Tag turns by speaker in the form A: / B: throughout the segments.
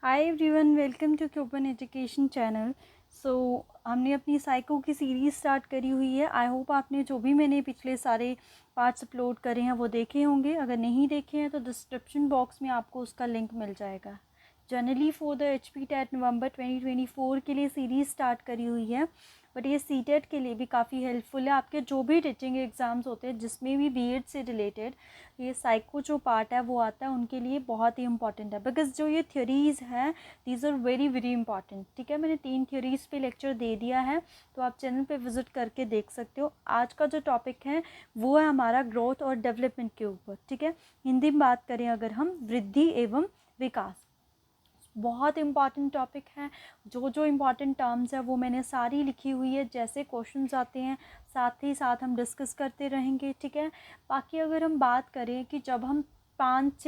A: Hi everyone, welcome to Cuban education channel. So हमने अपनी psycho की सीरीज़ स्टार्ट करी हुई है। आई होप आपने जो भी मैंने पिछले सारे पार्ट्स अपलोड करे हैं वो देखे होंगे। अगर नहीं देखे हैं तो डिस्क्रिप्शन बॉक्स में आपको उसका लिंक मिल जाएगा। Generally for the HP TET November 2024 के लिए सीरीज़ स्टार्ट करी हुई है, बट ये सीटेट के लिए भी काफ़ी हेल्पफुल है। आपके जो भी टीचिंग एग्ज़ाम्स होते हैं जिसमें भी बीएड से रिलेटेड ये साइको जो पार्ट है वो आता है, उनके लिए बहुत ही इंपॉर्टेंट है। बिकॉज जो ये थ्योरीज़ हैं these are very very important. ठीक है, मैंने 3 थ्योरीज़ पे लेक्चर दे दिया है, तो आप चैनल पे विजिट करके देख सकते हो। आज का जो टॉपिक है वो है हमारा ग्रोथ और डेवलपमेंट के ऊपर। ठीक है, हिंदी में बात करें अगर हम, वृद्धि एवं विकास बहुत इंपॉर्टेंट टॉपिक है। जो जो इम्पॉर्टेंट टर्म्स है वो मैंने सारी लिखी हुई है। जैसे क्वेश्चंस आते हैं साथ ही साथ हम डिस्कस करते रहेंगे। ठीक है, बाकी अगर हम बात करें कि जब हम 5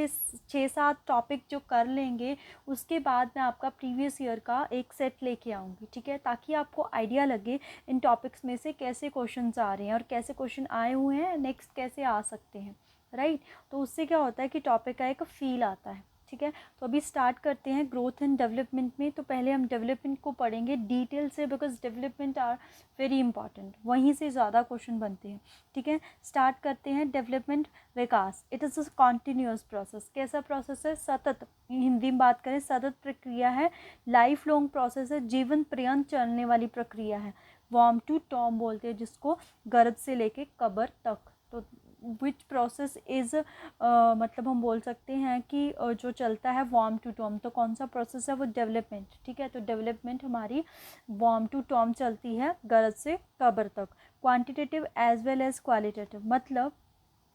A: 6 7 टॉपिक जो कर लेंगे उसके बाद मैं आपका प्रीवियस ईयर का एक सेट लेके आऊँगी। ठीक है, ताकि आपको आइडिया लगे इन टॉपिक्स में से कैसे क्वेश्चंस आ रहे हैं और कैसे क्वेश्चन आए हुए हैं, नेक्स्ट कैसे आ सकते हैं। राइट, तो उससे क्या होता है कि टॉपिक का एक फील आता है। ठीक है, तो अभी स्टार्ट करते हैं ग्रोथ एंड डेवलपमेंट में। तो पहले हम डेवलपमेंट को पढ़ेंगे डिटेल से, because development are very important, वहीं से ज़्यादा क्वेश्चन बनते हैं। ठीक है, स्टार्ट करते हैं development. Vikas it is a continuous process. कैसा प्रोसेस है? सतत, हिंदी में बात करें सतत प्रक्रिया है, लाइफ लॉन्ग प्रोसेस है, जीवन पर्यंत चलने वाली प्रक्रिया है। वॉर्म टू टॉम बोलते हैं जिसको, गर्भ से लेके कब्र तक। तो विच प्रोसेस इज़ मतलब हम बोल सकते हैं कि जो चलता है वॉर्म टू टॉम, तो कौन सा प्रोसेस है? वो डेवलपमेंट। ठीक है, तो डेवलपमेंट हमारी वॉर्म टू टॉम चलती है, गर्भ से कब्र तक। Quantitative as well as qualitative, मतलब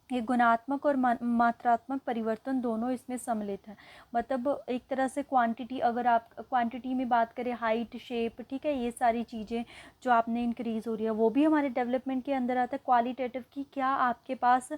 A: ये गुणात्मक और मात्रात्मक परिवर्तन दोनों इसमें सम्मिलित है। मतलब एक तरह से क्वांटिटी, अगर आप क्वांटिटी में बात करें, हाइट, शेप, ठीक है, ये सारी चीज़ें जो आपने इंक्रीज़ हो रही है वो भी हमारे डेवलपमेंट के अंदर आता है। क्वालिटेटिव की क्या आपके पास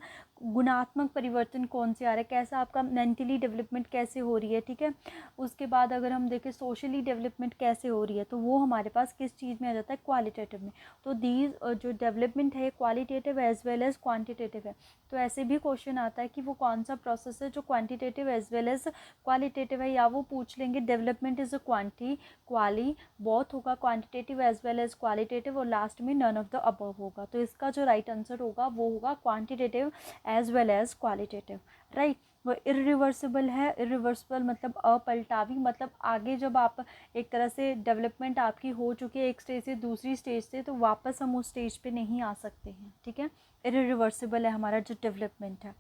A: गुणात्मक परिवर्तन कौन से आ रहे हैं, कैसा आपका मेंटली डेवलपमेंट कैसे हो रही है। ठीक है, उसके बाद अगर हम देखें सोशली डेवलपमेंट कैसे हो रही है, तो वो हमारे पास किस चीज़ में आ जाता है? क्वालिटेटिव में। तो दीज जो डेवलपमेंट है qualitative as well as quantitative है। तो ऐसे भी क्वेश्चन आता है कि वो कौन सा प्रोसेस है जो quantitative as well as qualitative है, या वो पूछ लेंगे development is a quali both होगा, quantitative as well as qualitative, और लास्ट में नन ऑफ द अबव होगा। तो इसका जो राइट आंसर होगा वो होगा quantitative as well as qualitative. Right, वो इरिवर्सिबल है। इरिवर्सिबल मतलब अपलटावी, मतलब आगे जब आप एक तरह से डेवलपमेंट आपकी हो चुकी है एक स्टेज से दूसरी स्टेज से, तो वापस हम उस स्टेज पे नहीं आ सकते हैं। ठीक है, इरिवर्सिबल है हमारा जो डेवलपमेंट है।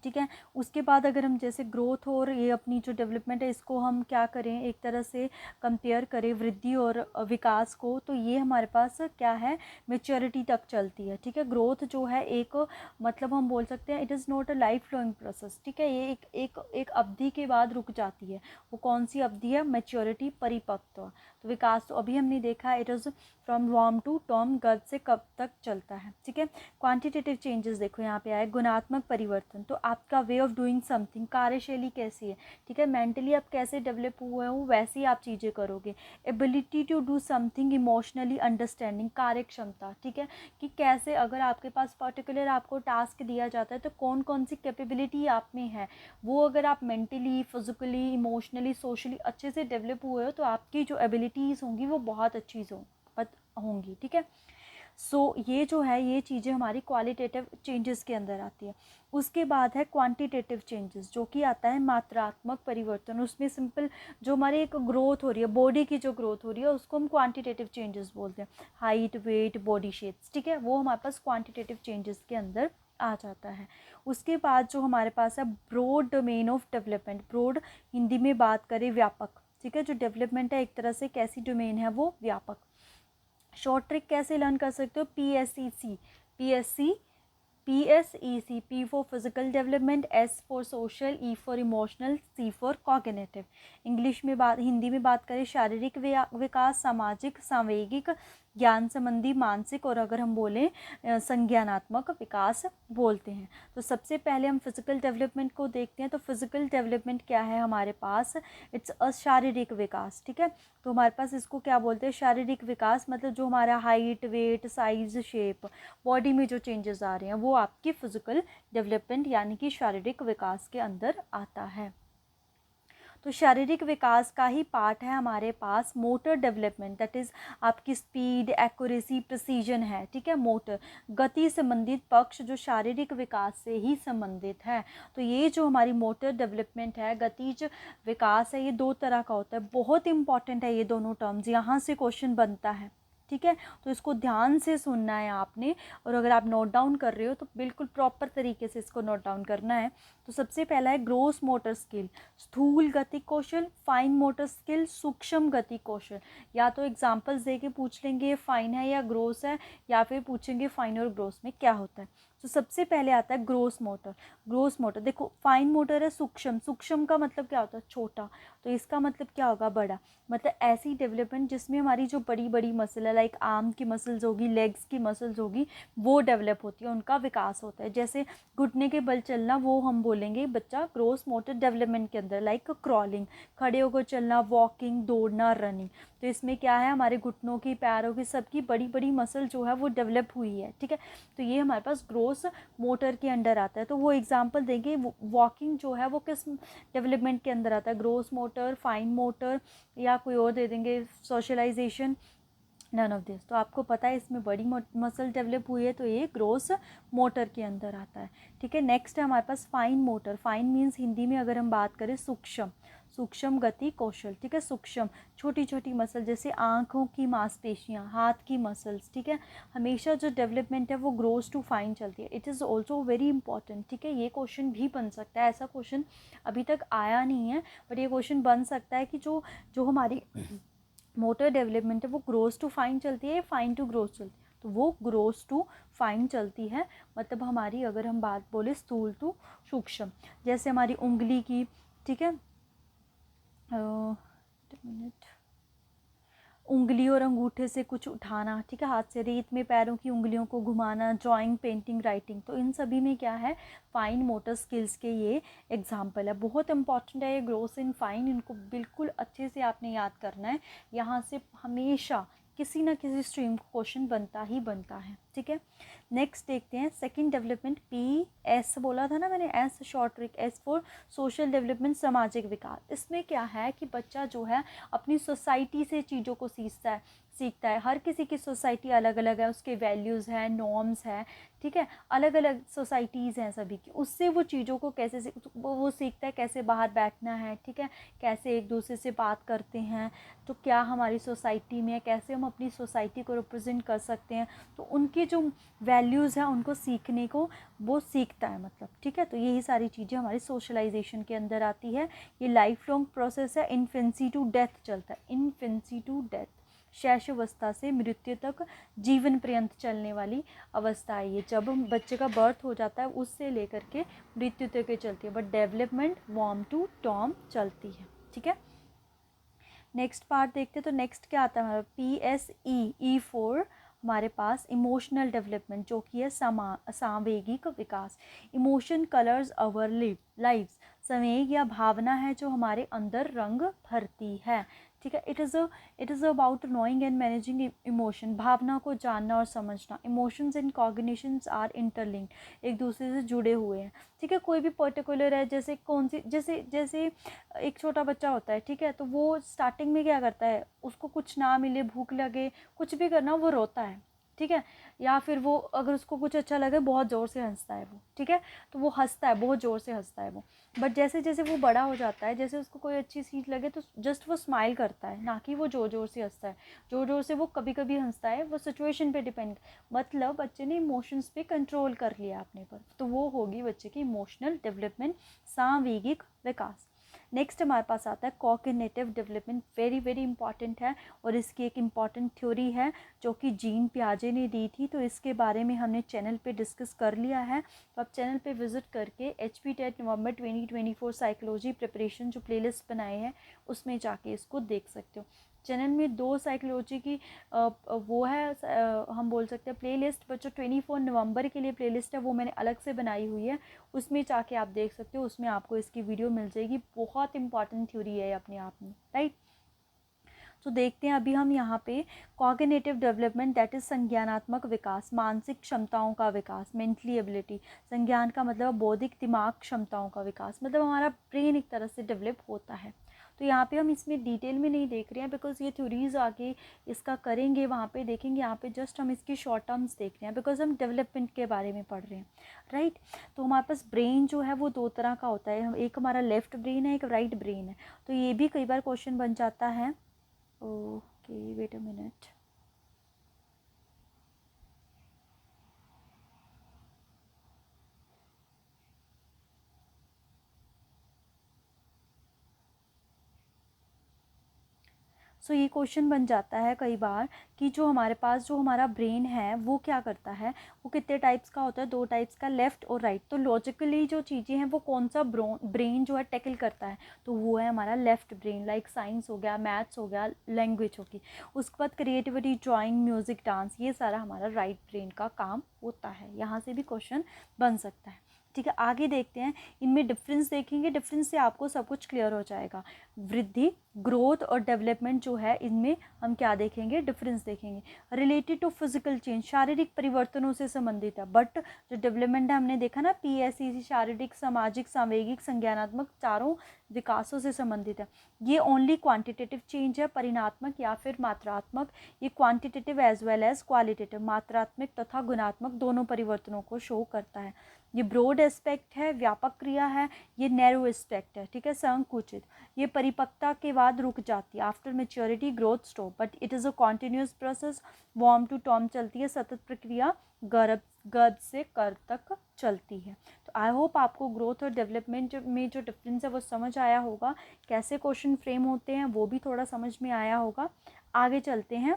A: ठीक है, उसके बाद अगर हम जैसे ग्रोथ और ये अपनी जो डेवलपमेंट है इसको हम क्या करें, एक तरह से कंपेयर करें वृद्धि और विकास को, तो ये हमारे पास क्या है? मेच्योरिटी तक चलती है। ठीक है, ग्रोथ जो है एक, मतलब हम बोल सकते हैं it is not a life long process. ठीक है, ये एक अवधि के बाद रुक जाती है। वो कौन सी अवधि है? मेच्योरिटी, परिपक्वता। तो विकास तो अभी हमने देखा, इट इज़ फ्रॉम वॉर्म टू टॉम, गर्भ से कब तक चलता है। ठीक है, क्वांटिटेटिव चेंजेस देखो यहाँ पे आए, गुणात्मक परिवर्तन, तो आपका वे ऑफ डूइंग समथिंग, कार्यशैली कैसी है। ठीक है, मेंटली आप कैसे डेवलप हुए हो वैसे ही आप चीज़ें करोगे। Ability to do something, emotionally understanding, कार्य क्षमता। ठीक है, कि कैसे अगर आपके पास पर्टिकुलर आपको टास्क दिया जाता है तो कौन कौन सी कैपेबिलिटी आप में है, वो अगर आप मेंटली, फिजिकली, इमोशनली, सोशली अच्छे से डेवलप हुए हो तो आपकी जो एबिलिटीज़ होंगी वो बहुत अच्छी होंगी। ठीक है, ये जो है ये चीज़ें हमारी क्वालिटेटिव चेंजेस के अंदर आती है। उसके बाद है क्वांटिटेटिव चेंजेस, जो कि आता है मात्रात्मक परिवर्तन। उसमें सिंपल जो हमारी एक ग्रोथ हो रही है, बॉडी की जो ग्रोथ हो रही है उसको हम क्वांटिटेटिव चेंजेस बोलते हैं। हाइट, वेट, बॉडी शेप्स, ठीक है, वो हमारे पास क्वांटिटेटिव चेंजेस के अंदर आ जाता है। उसके बाद जो हमारे पास है broad domain of development. Broad Hindi में बात करें व्यापक। ठीक है, जो डेवलपमेंट है एक तरह से कैसी डोमेन है? वो व्यापक। शॉर्ट ट्रिक कैसे लर्न कर सकते हो? PSEC, P for physical development, S for social, E for emotional, C for cognitive. English में बात, हिंदी में बात करें शारीरिक विकास, सामाजिक, सांवेगिक, ज्ञान संबंधी, मानसिक, और अगर हम बोलें संज्ञानात्मक विकास बोलते हैं। तो सबसे पहले हम फिजिकल डेवलपमेंट को देखते हैं। तो फिजिकल डेवलपमेंट क्या है हमारे पास? इट्स अ शारीरिक विकास। ठीक है, तो हमारे पास इसको क्या बोलते हैं? शारीरिक विकास, मतलब जो हमारा height, weight, size, shape, body में जो चेंजेस आ रहे हैं वो आपकी फिजिकल डेवलपमेंट यानी कि शारीरिक विकास के अंदर आता है। तो शारीरिक विकास का ही पार्ट है हमारे पास मोटर डेवलपमेंट, दैट इज़ आपकी स्पीड, एक्यूरेसी, प्रिसीजन है, ठीक है। मोटर गति संबंधित पक्ष जो शारीरिक विकास से ही संबंधित है। तो ये जो हमारी मोटर डेवलपमेंट है, गतिज विकास है, ये दो तरह का होता है। बहुत इंपॉर्टेंट है ये दोनों टर्म्स, यहाँ से क्वेश्चन बनता है, ठीक है। तो इसको ध्यान से सुनना है आपने, और अगर आप नोट डाउन कर रहे हो तो बिल्कुल प्रॉपर तरीके से इसको नोट डाउन करना है। तो सबसे पहला है ग्रोस मोटर स्किल, स्थूल गति कौशल, फाइन मोटर स्किल, सूक्ष्म गति कौशल। या तो एग्जांपल्स दे के पूछ लेंगे फाइन है या ग्रोस है, या फिर पूछेंगे फाइन और ग्रोस में क्या होता है। तो सबसे पहले आता है ग्रोस मोटर। ग्रोस मोटर देखो, फाइन मोटर है सूक्ष्म, सूक्ष्म का मतलब क्या होता है, छोटा, तो इसका मतलब क्या होगा, बड़ा। मतलब ऐसी डेवलपमेंट जिसमें हमारी जो बड़ी बड़ी मसल है, लाइक आर्म की मसल्स होगी, लेग्स की मसल्स होगी, वो डेवलप होती है, उनका विकास होता है। जैसे घुटने के बल चलना, वो हम बोलेंगे बच्चा ग्रोस मोटर डेवलपमेंट के अंदर, लाइक क्रॉलिंग, खड़े होकर चलना, वॉकिंग, दौड़ना, रनिंग। तो इसमें क्या है, हमारे घुटनों की, पैरों की, सबकी बड़ी बड़ी मसल जो है वो डेवलप हुई है, ठीक है। तो ये हमारे पास ग्रोस मोटर के अंडर आता है। तो वो एग्जांपल देंगे, वॉकिंग जो है वो किस डेवलपमेंट के अंदर आता है, ग्रोस मोटर, फाइन मोटर, या कोई और दे देंगे, सोशलाइजेशन, नन ऑफ दिस। तो आपको पता है इसमें बड़ी मसल डेवलप हुई है, तो ये ग्रोस मोटर के अंदर आता है, ठीक है। नेक्स्ट है हमारे पास fine motor. Fine means Hindi में अगर हम बात करें सूक्ष्म, सूक्ष्म गति कौशल, ठीक है। सूक्ष्म छोटी छोटी मसल, जैसे आँखों की मांसपेशियाँ, हाथ की मसल्स, ठीक है। हमेशा जो डेवलपमेंट है वो ग्रोस टू फाइन चलती है। It is also very important, ठीक है। ये क्वेश्चन भी बन सकता है, ऐसा क्वेश्चन अभी तक आया नहीं है, बट ये क्वेश्चन बन सकता है कि जो जो हमारी मोटर डेवलपमेंट है वो ग्रोस टू फाइन चलती है, फाइन टू ग्रोस चलती है। तो वो ग्रोस टू फाइन चलती है, मतलब हमारी अगर हम बात बोले स्थूल टू सूक्ष्म, जैसे हमारी उंगली की, ठीक है, मिनट, उंगली और अंगूठे से कुछ उठाना, ठीक है, हाथ से, रेत में पैरों की उंगलियों को घुमाना, ड्राइंग, पेंटिंग, राइटिंग। तो इन सभी में क्या है, फाइन मोटर स्किल्स के ये एग्जाम्पल है। बहुत इंपॉर्टेंट है ये ग्रोस इन फाइन, इनको बिल्कुल अच्छे से आपने याद करना है। यहाँ से हमेशा किसी ना किसी स्ट्रीम को क्वेश्चन बनता ही बनता है, ठीक है। नेक्स्ट देखते हैं सेकंड डेवलपमेंट, PS बोला था ना मैंने, S short trick, S for social development, सामाजिक विकास। इसमें क्या है कि बच्चा जो है अपनी सोसाइटी से चीज़ों को सीखता है। हर किसी की सोसाइटी अलग अलग है, उसके वैल्यूज़ हैं, नॉर्म्स है, ठीक है, अलग अलग सोसाइटीज़ हैं सभी की। उससे वो चीज़ों को कैसे वो सीखता है, कैसे बाहर बैठना है, ठीक है, कैसे एक दूसरे से बात करते हैं, तो क्या हमारी सोसाइटी में है, कैसे हम अपनी सोसाइटी को रिप्रेजेंट कर सकते हैं। तो उनकी जो वैल्यूज़ हैं उनको सीखने को वो सीखता है, मतलब, ठीक है। तो यही सारी चीज़ें हमारी सोशलाइजेशन के अंदर आती है। ये लाइफ लॉन्ग प्रोसेस है, इन्फेंसी टू डेथ चलता है, इन्फेंसी टू डेथ, शैशवावस्था से मृत्यु तक जीवन पर्यंत चलने वाली अवस्था है ये। जब हम बच्चे का बर्थ हो जाता है उससे लेकर के मृत्यु तक चलती है, बट डेवलपमेंट वॉर्म टू टर्म चलती है, ठीक है। नेक्स्ट पार्ट देखते हैं। तो नेक्स्ट क्या आता है हमारा, PSE, E फॉर हमारे पास इमोशनल डेवलपमेंट, जो कि है सावेगिक विकास। इमोशन कलर्स अवर लाइव्स, संवेग या भावना है जो हमारे अंदर रंग भरती है, ठीक है। It is about knowing and managing emotion, भावना को जानना और समझना। Emotions and cognitions are interlinked, एक दूसरे से जुड़े हुए हैं, ठीक है। कोई भी पर्टिकुलर है, जैसे कौन सी, जैसे जैसे एक छोटा बच्चा होता है, ठीक है, तो वो स्टार्टिंग में क्या करता है, उसको कुछ ना मिले, भूख लगे, कुछ भी करना, वो रोता है, ठीक है। या फिर वो अगर उसको कुछ अच्छा लगे बहुत ज़ोर से हंसता है वो, ठीक है, तो वो हंसता है, बहुत ज़ोर से हंसता है वो। बट जैसे जैसे वो बड़ा हो जाता है, जैसे उसको कोई अच्छी चीज़ लगे तो जस्ट वो स्माइल करता है, ना कि वो ज़ोर ज़ोर से हंसता है। ज़ोर ज़ोर से वो कभी कभी हंसता है, वो सिचुएशन पे डिपेंड, मतलब बच्चे ने इमोशंस पे कंट्रोल कर लिया अपने पर, तो वो होगी बच्चे की इमोशनल डेवलपमेंट, सावेगिक विकास। नेक्स्ट हमारे पास आता है cognitive development, very very important है, और इसकी एक इम्पॉर्टेंट थ्योरी है जो कि जीन पियाजे ने दी थी। तो इसके बारे में हमने चैनल पे डिस्कस कर लिया है, तो आप चैनल पे विजिट करके HP TET November 2024 psychology preparation जो प्लेलिस्ट बनाए हैं उसमें जाके इसको देख सकते हो। चैनल में 2 साइकोलॉजी की वो है, हम बोल सकते हैं प्लेलिस्ट, बट जो 24 नवंबर के लिए प्लेलिस्ट है वो मैंने अलग से बनाई हुई है, उसमें जाके आप देख सकते हो, उसमें आपको इसकी वीडियो मिल जाएगी। बहुत इंपॉर्टेंट थ्योरी है अपने आप में, राइट। तो देखते हैं अभी हम यहाँ पे कॉग्निटिव डेवलपमेंट, दैट इज़ संज्ञानात्मक विकास, मानसिक क्षमताओं का विकास, मेंटली एबिलिटी। संज्ञान का मतलब बौद्धिक दिमाग क्षमताओं का विकास, मतलब हमारा ब्रेन एक तरह से डेवलप होता है। तो यहाँ पे हम इसमें डिटेल में नहीं देख रहे हैं बिकॉज ये थ्योरीज आगे इसका करेंगे, वहाँ पे देखेंगे। यहाँ पे जस्ट हम इसकी शॉर्ट टर्म्स देख रहे हैं बिकॉज हम डेवलपमेंट के बारे में पढ़ रहे हैं, राइट। तो हमारे पास ब्रेन जो है वो 2 तरह का होता है, एक हमारा लेफ्ट ब्रेन है, एक राइट ब्रेन है। तो ये भी कई बार क्वेश्चन बन जाता है। Okay, wait a minute. So ये क्वेश्चन बन जाता है कई बार कि जो हमारे पास जो हमारा ब्रेन है वो क्या करता है, वो कितने टाइप्स का होता है, 2 टाइप्स का, लेफ़्ट और राइट। तो लॉजिकली जो चीज़ें हैं वो कौन सा ब्रेन जो है टैकल करता है, तो वो है हमारा लेफ़्ट ब्रेन। लाइक साइंस हो गया, मैथ्स हो गया, लैंग्वेज होगी। उसके बाद क्रिएटिविटी, ड्राइंग, म्यूज़िक, डांस, ये सारा हमारा राइट ब्रेन का काम होता है। यहाँ से भी क्वेश्चन बन सकता है, ठीक है। आगे देखते हैं, इनमें डिफरेंस देखेंगे, डिफरेंस से आपको सब कुछ क्लियर हो जाएगा। वृद्धि, ग्रोथ और डेवलपमेंट जो है, इनमें हम क्या देखेंगे, डिफरेंस देखेंगे। रिलेटेड टू फिजिकल चेंज, शारीरिक परिवर्तनों से संबंधित है। बट जो डेवलपमेंट है हमने देखा ना, PSE, शारीरिक, सामाजिक, सांवेगिक, संज्ञानात्मक, चारों विकासों से संबंधित है। ये ओनली क्वांटिटेटिव चेंज है, परिणात्मक या फिर मात्रात्मक। ये quantitative as well as qualitative, मात्रात्मक तथा गुणात्मक दोनों परिवर्तनों को शो करता है। ये ब्रॉड एस्पेक्ट है, व्यापक क्रिया है। ये नैरो एस्पेक्ट है, ठीक है, संकुचित। ये परिपक्वता के बाद रुक जाती है, after maturity growth stop, but it is a continuous process, worm to टॉर्म चलती है, सतत प्रक्रिया, गर्भ से कर तक चलती है। तो आई होप आपको ग्रोथ और डेवलपमेंट में जो डिफरेंस है वो समझ आया होगा, कैसे क्वेश्चन फ्रेम होते हैं वो भी थोड़ा समझ में आया होगा। आगे चलते हैं।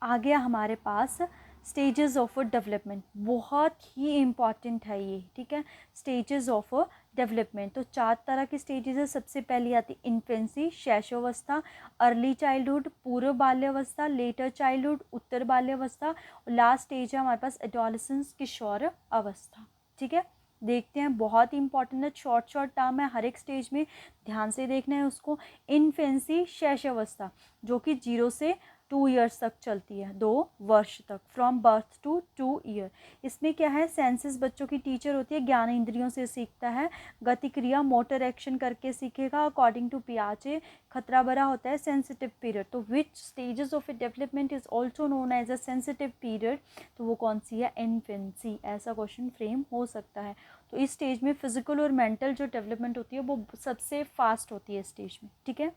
A: आगे हमारे पास स्टेजेस ऑफ डेवलपमेंट, बहुत ही इम्पॉर्टेंट है ये, ठीक है। स्टेजेस ऑफ डेवलपमेंट, तो 4 तरह की स्टेजेस है। सबसे पहली आती है इन्फेंसी, शैशवावस्था, अर्ली चाइल्डहुड, पूर्व बाल्यावस्था, लेटर चाइल्डहुड, उत्तर बाल्यावस्था, और लास्ट स्टेज है हमारे पास एडोलेसेंस, किशोर अवस्था, ठीक है। देखते हैं, बहुत ही इंपॉर्टेंट है, शॉर्ट टर्म है, हर एक स्टेज में ध्यान से देखना है उसको। इन्फेंसी, शैशवावस्था, जो कि 0 से 2 ईयर्स तक चलती है, 2 वर्ष तक, फ्रॉम बर्थ टू 2 ईयर। इसमें क्या है, सेंसेस बच्चों की टीचर होती है, ज्ञान इंद्रियों से सीखता है, गति क्रिया मोटर एक्शन करके सीखेगा, अकॉर्डिंग टू पियाजे। खतरा भरा होता है, सेंसिटिव पीरियड। तो which stages of development is also known as a sensitive period, तो वो कौन सी है, इन्फेंसी। ऐसा क्वेश्चन फ्रेम हो सकता है। तो इस स्टेज में फिजिकल और मेंटल जो डेवलपमेंट होती है वो सबसे फास्ट होती है इस स्टेज में, ठीक है।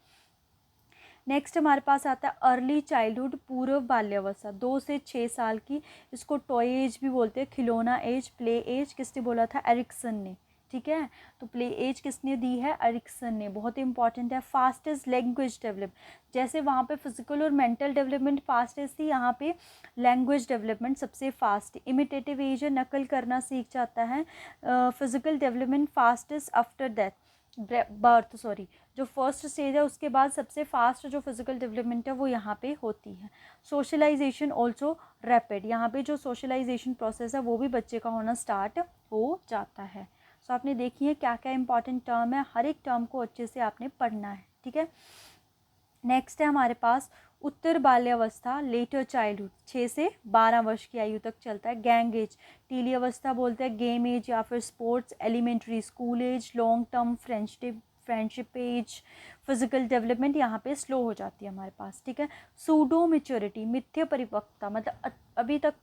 A: नेक्स्ट हमारे पास आता है अर्ली चाइल्डहुड, पूर्व बाल्यावस्था, 2 से 6 साल की। इसको टॉय एज भी बोलते हैं, खिलौना एज, प्ले एज किसने बोला था, एरिक्सन ने, ठीक है। तो प्ले एज किसने दी है, एरिक्सन ने, बहुत इंपॉर्टेंट है। फास्टेस्ट लैंग्वेज डेवलप, जैसे वहाँ पे फिजिकल और मेंटल डेवलपमेंट फास्टेस्ट थी, यहाँ पे लैंग्वेज डेवलपमेंट सबसे फास्ट। इमिटेटिव एज है, नकल करना सीख जाता है। Physical development fastest after death, birth, sorry, जो फर्स्ट स्टेज है उसके बाद सबसे फास्ट जो फिजिकल डेवलपमेंट है वो यहाँ पे होती है। सोशलाइजेशन ऑल्सो रैपिड, यहाँ पे जो सोशलाइजेशन प्रोसेस है वो भी बच्चे का होना स्टार्ट हो जाता है। सो आपने देखी है क्या क्या इंपॉर्टेंट टर्म है, हर एक टर्म को अच्छे से आपने पढ़ना है, ठीक है। नेक्स्ट है हमारे पास उत्तर बाल्यावस्था, लेटर चाइल्डहुड, 6 से 12 वर्ष की आयु तक चलता है। गैंग एज, टीली अवस्था बोलते हैं, गेम एज या फिर sports, elementary school age, long term friendship age. Physical development यहाँ पे स्लो हो जाती है हमारे पास, ठीक है। सूडो मेच्योरिटी, मिथ्या परिपक्वता, मतलब अभी तक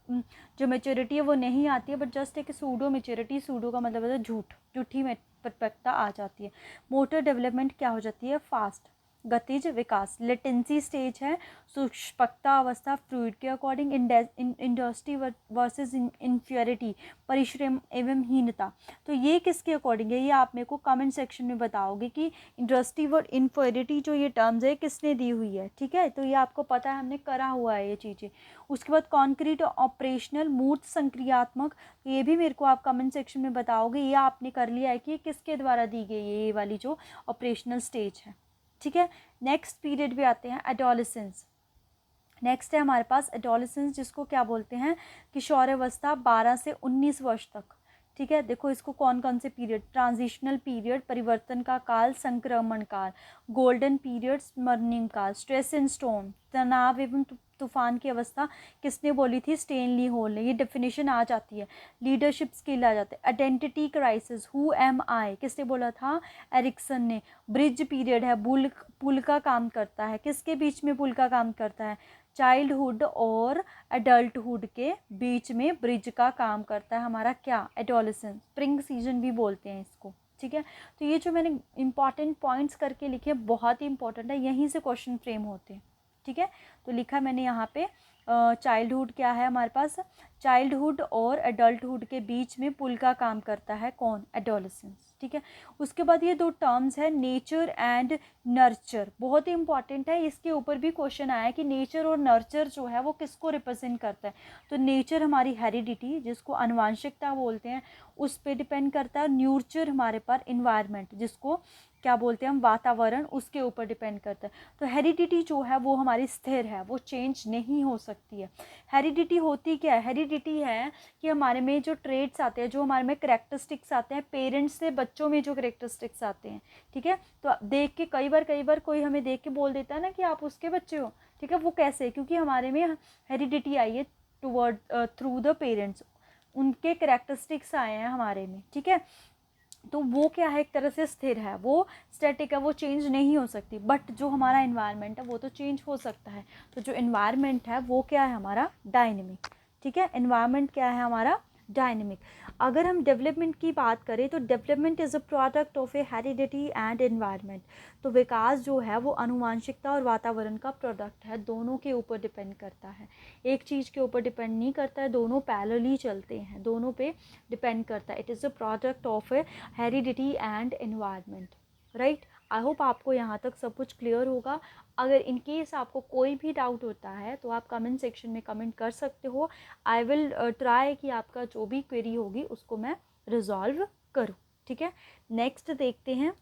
A: जो मेच्योरिटी है वो नहीं आती है, बट जस्ट एक सूडो मेच्योरिटी, सूडो का मतलब है झूठी परिपक्वता आ जाती है। मोटर डेवलपमेंट क्या हो जाती है, फास्ट, गतिज विकास। लेटेंसी स्टेज है, सुष्पकता अवस्था, फ्लूइड के अकॉर्डिंग। इंडस्ट्री वर्सेस इंफ्योरिटी, परिश्रम एवं हीनता। तो ये किसके अकॉर्डिंग है, ये आप मेरे को कमेंट सेक्शन में बताओगे कि इंडस्ट्री व इंफ्योरिटी जो ये टर्म्स है किसने दी हुई है, ठीक है। तो ये आपको पता है, हमने करा हुआ है ये चीज़ें। उसके बाद कॉन्क्रीट ऑपरेशनल, मूर्त संक्रियात्मक, ये भी मेरे को आप कमेंट सेक्शन में बताओगे, ये आपने कर लिया है कि किसके द्वारा दी गई है ये वाली जो ऑपरेशनल स्टेज है, ठीक है। नेक्स्ट पीरियड भी आते हैं एडोलेसेंस। नेक्स्ट है हमारे पास एडोलेसेंस, जिसको क्या बोलते हैं, किशोरावस्था, 12 से 19 वर्ष तक, ठीक है। देखो इसको कौन कौन से पीरियड, ट्रांजिशनल पीरियड परिवर्तन का काल, संक्रमण काल, गोल्डन पीरियड स्वर्णिम काल, स्ट्रेस एंड स्टॉर्म तनाव एवं तूफान की अवस्था किसने बोली थी, स्टेनली हॉल ने, ये डेफिनेशन आ जाती है। लीडरशिप स्किल आ जाते हैं। आइडेंटिटी क्राइसिस, हु एम आई किसने बोला था, एरिक्सन ने। ब्रिज पीरियड है, पुल का काम करता है, किसके बीच में पुल का काम करता है, चाइल्डहुड और एडल्टहुड के बीच में ब्रिज का काम करता है हमारा क्या, एडोलेसेंस, स्प्रिंग सीजन भी बोलते हैं इसको, ठीक है। तो ये जो मैंने इंपॉर्टेंट पॉइंट्स करके लिखे बहुत ही इंपॉर्टेंट है, यहीं से क्वेश्चन फ्रेम होते हैं, ठीक है। तो लिखा मैंने यहाँ पे चाइल्डहुड क्या है हमारे पास, चाइल्डहुड और एडल्टहुड के बीच में पुल का काम करता है कौन, एडोलेसेंस, ठीक है। उसके बाद ये दो टर्म्स है नेचर एंड नर्चर, बहुत ही इंपॉर्टेंट है, इसके ऊपर भी क्वेश्चन आया कि नेचर और नर्चर जो है वो किसको रिप्रेजेंट करता है। तो नेचर हमारी हेरिडिटी जिसको आनुवंशिकता बोलते हैं उस पर डिपेंड करता है, न्यूर्चर हमारे पर इन्वायरमेंट जिसको क्या बोलते हैं हम, वातावरण, उसके ऊपर डिपेंड करता है। तो हेरिडिटी जो है वो हमारी स्थिर है, वो चेंज नहीं हो सकती है। हेरिडिटी होती क्या है, हेरिडिटी है कि हमारे में जो ट्रेड्स आते हैं, जो हमारे में करेक्टरिस्टिक्स आते हैं, पेरेंट्स से बच्चों में जो करेक्टरिस्टिक्स आते हैं, ठीक है। तो देख के कई बार कोई हमें देख के बोल देता है ना कि आप उसके बच्चे हो, ठीक है। वो कैसे, क्योंकि हमारे में हेरिडिटी आई है टूवर्ड थ्रू द पेरेंट्स, उनके करेक्टरिस्टिक्स आए हैं हमारे में, ठीक है। तो वो क्या है, एक तरह से स्थिर है, वो स्टैटिक है, वो चेंज नहीं हो सकती। बट जो हमारा एनवायरनमेंट है वो तो चेंज हो सकता है। तो जो एनवायरनमेंट है वो क्या है हमारा, डायनेमिक, ठीक है। एनवायरनमेंट क्या है हमारा, डायनेमिक। अगर हम डेवलपमेंट की बात करें तो development is a product of A heredity and environment. तो विकास जो है वो आनुवंशिकता और वातावरण का प्रोडक्ट है, दोनों के ऊपर डिपेंड करता है, एक चीज़ के ऊपर डिपेंड नहीं करता है, दोनों पैरेलली चलते हैं, दोनों पे डिपेंड करता है। It is a product of A heredity and environment, right. I hope आपको यहाँ तक सब कुछ क्लियर होगा। अगर इन केस आपको कोई भी डाउट होता है तो आप कमेंट सेक्शन में कमेंट कर सकते हो। आई विल ट्राई कि आपका जो भी क्वेरी होगी उसको मैं रिजॉल्व करूँ, ठीक है। नेक्स्ट देखते हैं।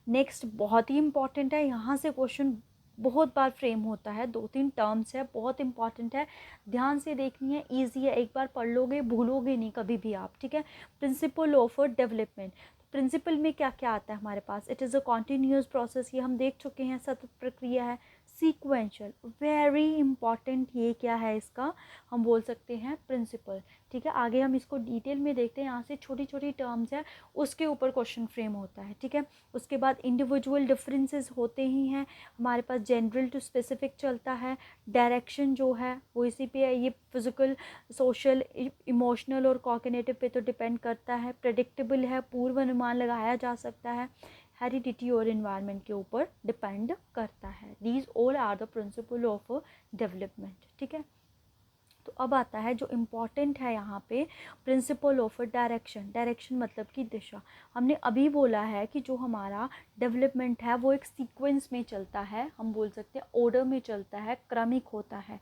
A: नेक्स्ट बहुत ही इंपॉर्टेंट है, यहाँ से क्वेश्चन बहुत बार फ्रेम होता है, 2-3 टर्म्स है, बहुत इंपॉर्टेंट है, ध्यान से देखनी है, ईजी है, एक बार पढ़ लोगे भूलोगे नहीं कभी भी आप, ठीक है। प्रिंसिपल ऑफ डेवलपमेंट, प्रिंसिपल में क्या क्या आता है हमारे पास, it is a continuous process, ये हम देख चुके हैं, सतत प्रक्रिया है। सीक्वेंशियल, वेरी इंपॉर्टेंट, ये क्या है इसका, हम बोल सकते हैं प्रिंसिपल, ठीक है। आगे हम इसको डिटेल में देखते हैं, यहाँ से छोटी छोटी टर्म्स है उसके ऊपर क्वेश्चन फ्रेम होता है, ठीक है। उसके बाद इंडिविजुअल डिफरेंसेस होते ही हैं हमारे पास, जनरल टू स्पेसिफिक चलता है। डायरेक्शन जो है वो इसी पे है, ये फिजिकल, सोशल, इमोशनल और कॉग्निटिव पे तो डिपेंड करता है। प्रेडिक्टेबल है, पूर्व अनुमान लगाया जा सकता है। हेरिडिटी और इन्वायरमेंट के ऊपर डिपेंड करता है। These all are the principle of development, ठीक है। तो अब आता है जो इम्पॉर्टेंट है यहाँ पे, प्रिंसिपल ऑफ डायरेक्शन। डायरेक्शन मतलब कि दिशा। हमने अभी बोला है कि जो हमारा डेवलपमेंट है वो एक सीक्वेंस में चलता है, हम बोल सकते हैं ऑर्डर में चलता है, क्रमिक होता है।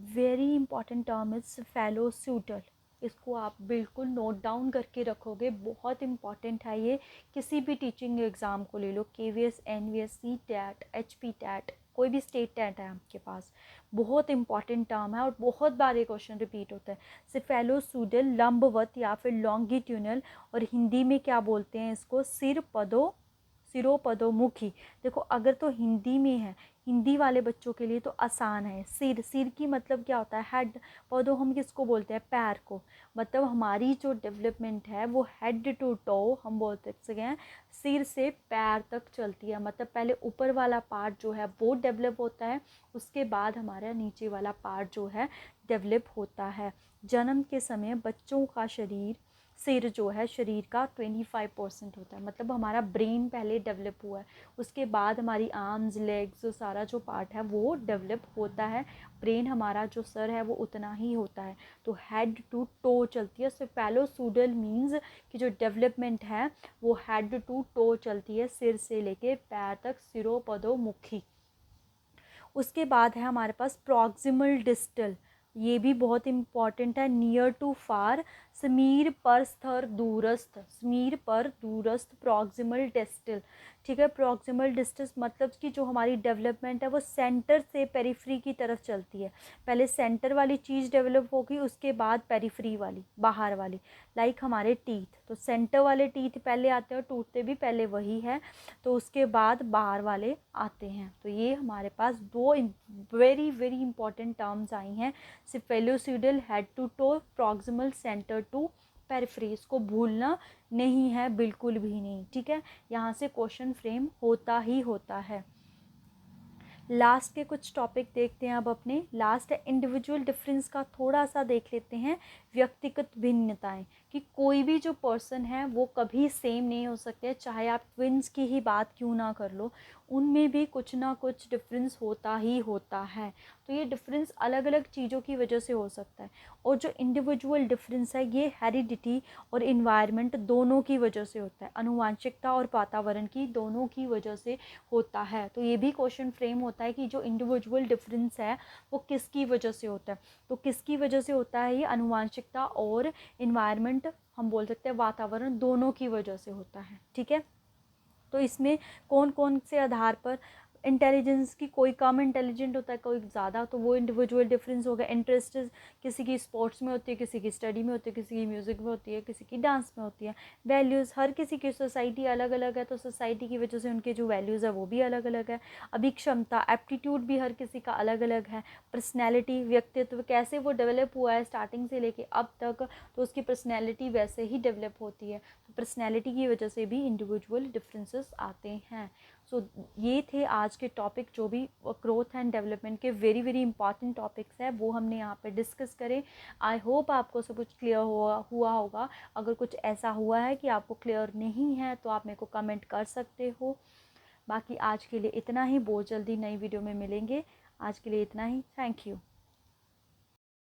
A: वेरी इंपॉर्टेंट टर्म इज फेलोस्यूटल, इसको आप बिल्कुल नोट डाउन करके रखोगे, बहुत इंपॉर्टेंट है ये। किसी भी टीचिंग एग्ज़ाम को ले लो, KVS, NVS, CTET, HP TET, कोई भी स्टेट टेट है आपके पास, बहुत इंपॉर्टेंट टर्म है और बहुत बार ये क्वेश्चन रिपीट होता है। सिफेलोसूडल, लंबवत या फिर लॉन्गिट्यूनल, और हिंदी में क्या बोलते हैं इसको, सिरोपदोमुखी। देखो अगर तो हिंदी में है, हिंदी वाले बच्चों के लिए तो आसान है। सिर की मतलब क्या होता है, हेड। पदो हम किसको बोलते हैं, पैर को। मतलब हमारी जो डेवलपमेंट है वो हेड टू टो हम बोल सकते हैं, सिर से पैर तक चलती है। मतलब पहले ऊपर वाला पार्ट जो है वो डेवलप होता है, उसके बाद हमारा नीचे वाला पार्ट जो है डेवलप होता है। जन्म के समय बच्चों का सिर जो है शरीर का 25% होता है, मतलब हमारा ब्रेन पहले डेवलप हुआ है, उसके बाद हमारी आर्म्स, लेग्स, जो सारा जो पार्ट है वो डेवलप होता है। ब्रेन हमारा जो सर है वो उतना ही होता है। तो हेड टू टो चलती है। सिफेलोसूडल मीन्स कि जो डेवलपमेंट है वो हेड टू टो चलती है, सिर से लेके पैर तक, सिरोपदोमुखी। उसके बाद है हमारे पास प्रॉक्सिमल डिस्टल, ये भी बहुत इंपॉर्टेंट है, नियर टू फार समीर पर स्थर दूरस्थ, समीर पर दूरस्थ, प्रॉक्सिमल डिस्टल, ठीक है। प्रॉक्सिमल डिस्टेंस मतलब कि जो हमारी डेवलपमेंट है वो सेंटर से पेरिफ्री की तरफ चलती है। पहले सेंटर वाली चीज़ डेवलप होगी, उसके बाद पेरिफ्री वाली, बाहर वाली। लाइक हमारे टीथ, तो सेंटर वाले टीथ पहले आते हैं और टूटते भी पहले वही है, तो उसके बाद बाहर वाले आते हैं। तो ये हमारे पास दो वेरी वेरी इंपॉर्टेंट टर्म्स आई हैं, cephalocaudal head to toe, proximal centre to periphery. इसको भूलना नहीं है, बिल्कुल भी नहीं, ठीक है। यहाँ से क्वेश्चन फ्रेम होता ही होता है। लास्ट के कुछ टॉपिक देखते हैं अब अपने। लास्ट है इंडिविजुअल डिफरेंस का थोड़ा सा देख लेते हैं, व्यक्तिगत भिन्नताएं, कि कोई भी जो पर्सन है वो कभी सेम नहीं हो सकते, चाहे आप ट्विंस की ही बात क्यों ना कर लो, उनमें भी कुछ ना कुछ डिफरेंस होता ही होता है। तो ये डिफरेंस अलग अलग चीज़ों की वजह से हो सकता है, और जो इंडिविजुअल डिफरेंस है ये हेरिडिटी और इन्वायरमेंट दोनों की वजह से होता है, आनुवांशिकता और वातावरण की दोनों की वजह से होता है। तो ये भी क्वेश्चन फ्रेम होता है कि जो इंडिविजुअल डिफरेंस है वो किसकी वजह से होता है। तो किसकी वजह से होता है, ये आनुवांशिकता और इन्वायरमेंट, हम बोल सकते हैं वातावरण, दोनों की वजह से होता है, ठीक है। तो इसमें कौन कौन से आधार पर, इंटेलिजेंस की, कोई कम इंटेलिजेंट होता है, कोई ज़्यादा, तो वो इंडिविजुअल डिफरेंस हो गया। इंटरेस्ट किसी की स्पोर्ट्स में होती है, किसी की स्टडी में होती है, किसी की म्यूज़िक में होती है, किसी की डांस में होती है। वैल्यूज़, हर किसी की सोसाइटी अलग अलग है, तो सोसाइटी की वजह से उनके जो वैल्यूज़ है वो भी अलग अलग है। अभी क्षमता, एप्टीट्यूड भी हर किसी का अलग अलग है। पर्सनैलिटी, व्यक्तित्व, कैसे वो डेवलप हुआ है स्टार्टिंग से लेके अब तक, तो उसकी पर्सनैलिटी वैसे ही डेवलप होती है। तो पर्सनैलिटी की वजह से भी इंडिविजुअल डिफरेंसेस आते हैं। सो ये थे आज के टॉपिक, जो भी ग्रोथ एंड डेवलपमेंट के वेरी वेरी इंपॉर्टेंट टॉपिक्स हैं वो हमने यहाँ पे डिस्कस करें। आई होप आपको सब कुछ क्लियर हुआ होगा। अगर कुछ ऐसा हुआ है कि आपको क्लियर नहीं है तो आप मेरे को कमेंट कर सकते हो। बाकी आज के लिए इतना ही, बहुत जल्दी नई वीडियो में मिलेंगे। आज के लिए इतना ही, थैंक यू।